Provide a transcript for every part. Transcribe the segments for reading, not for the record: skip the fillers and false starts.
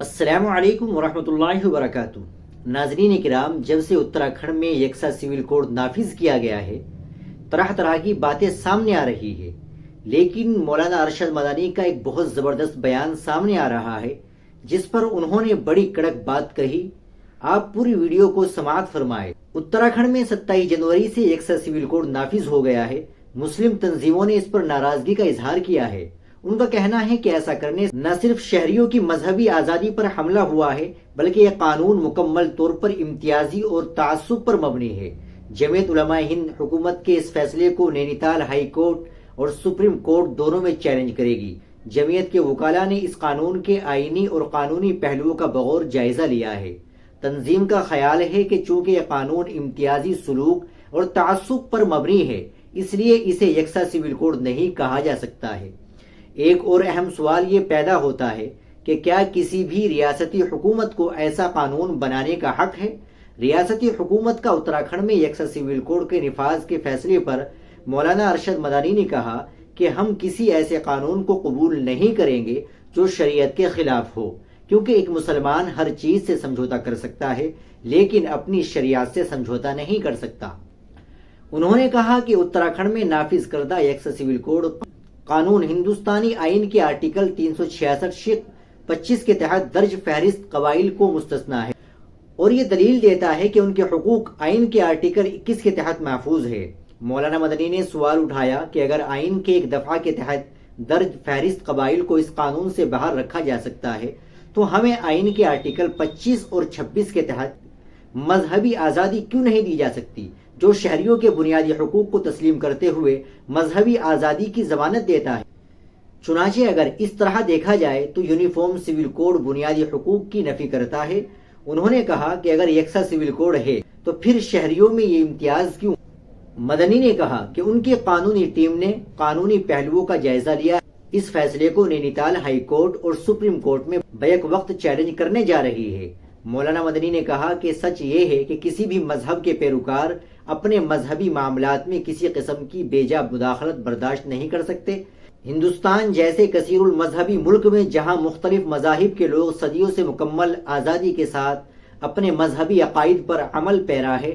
السلام علیکم ورحمۃ اللہ وبرکاتہ۔ ناظرین کرام، جب سے اتراکھنڈ میں یکساں سول کوڈ نافذ کیا گیا ہے، طرح طرح کی باتیں سامنے آ رہی ہے، لیکن مولانا ارشد مدنی کا ایک بہت زبردست بیان سامنے آ رہا ہے جس پر انہوں نے بڑی کڑک بات کہی۔ آپ پوری ویڈیو کو سماعت فرمائے۔ اتراکھنڈ میں 27 جنوری سے یکساں سول کوڈ نافذ ہو گیا ہے۔ مسلم تنظیموں نے اس پر ناراضگی کا اظہار کیا ہے۔ ان کا کہنا ہے کہ ایسا کرنے نہ صرف شہریوں کی مذہبی آزادی پر حملہ ہوا ہے، بلکہ یہ قانون مکمل طور پر امتیازی اور تعصب پر مبنی ہے۔ جمعیت علماء ہند حکومت کے اس فیصلے کو نینی تال ہائی کورٹ اور سپریم کورٹ دونوں میں چیلنج کرے گی۔ جمعیت کے وکلاء نے اس قانون کے آئینی اور قانونی پہلوؤں کا بغور جائزہ لیا ہے۔ تنظیم کا خیال ہے کہ چونکہ یہ قانون امتیازی سلوک اور تعصب پر مبنی ہے، اس لیے اسے یکساں سول کوڈ نہیں کہا جا سکتا ہے۔ ایک اور اہم سوال یہ پیدا ہوتا ہے کہ کیا کسی بھی ریاستی حکومت کو ایسا قانون بنانے کا حق ہے؟ ریاستی حکومت کا اتراکھنڈ میں یکساں سول کوڈ کے نفاذ کے فیصلے پر مولانا ارشد مدنی نے کہا کہ ہم کسی ایسے قانون کو قبول نہیں کریں گے جو شریعت کے خلاف ہو، کیونکہ ایک مسلمان ہر چیز سے سمجھوتا کر سکتا ہے لیکن اپنی شریعت سے سمجھوتا نہیں کر سکتا۔ انہوں نے کہا کہ اتراکھنڈ میں نافذ کردہ یکساں سول کوڈ قانون ہندوستانی آئین کے آرٹیکل 366(25) کے تحت درج فہرست قبائل کو مستثنیٰ ہے اور یہ دلیل دیتا ہے کہ ان کے حقوق آئین کے آرٹیکل 21 کے تحت محفوظ ہے۔ مولانا مدنی نے سوال اٹھایا کہ اگر آئین کے ایک دفعہ کے تحت درج فہرست قبائل کو اس قانون سے باہر رکھا جا سکتا ہے تو ہمیں آئین کے آرٹیکل 25 اور 26 کے تحت مذہبی آزادی کیوں نہیں دی جا سکتی، جو شہریوں کے بنیادی حقوق کو تسلیم کرتے ہوئے مذہبی آزادی کی ضمانت دیتا ہے۔ چنانچہ اگر اس طرح دیکھا جائے تو یونیفارم سول کوڈ بنیادی حقوق کی نفی کرتا ہے۔ انہوں نے کہا کہ اگر یکساں سول کوڈ ہے تو پھر شہریوں میں یہ امتیاز کیوں؟ مدنی نے کہا کہ ان کی قانونی ٹیم نے قانونی پہلوؤں کا جائزہ لیا، اس فیصلے کو نینی تال ہائی کورٹ اور سپریم کورٹ میں بیک وقت چیلنج کرنے جا رہی ہے۔ مولانا مدنی نے کہا کہ سچ یہ ہے کہ کسی بھی مذہب کے پیروکار اپنے مذہبی معاملات میں کسی قسم کی بے جا مداخلت برداشت نہیں کر سکتے۔ ہندوستان جیسے کثیر المذہبی ملک میں جہاں مختلف مذاہب کے لوگ صدیوں سے مکمل آزادی کے ساتھ اپنے مذہبی عقائد پر عمل پیرا ہے،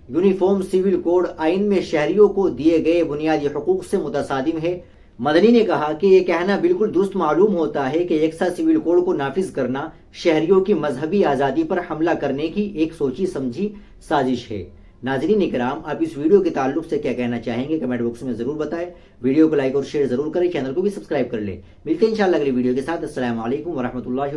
یونیفارم سول کوڈ آئین میں شہریوں کو دیے گئے بنیادی حقوق سے متصادم ہے۔ مدنی نے کہا کہ یہ کہنا بالکل درست معلوم ہوتا ہے کہ یکساں سول کوڈ کو نافذ کرنا شہریوں کی مذہبی آزادی پر حملہ کرنے کی ایک سوچی سمجھی سازش ہے۔ ناظرین اکرام، آپ اس ویڈیو کے تعلق سے کیا کہنا چاہیں گے کمنٹ باکس میں ضرور بتائیں۔ ویڈیو کو لائک اور شیئر ضرور کریں، چینل کو بھی سبسکرائب کر لیں۔ ملتے ہیں انشاءاللہ اگلی ویڈیو کے ساتھ۔ السلام علیکم ورحمۃ اللہ۔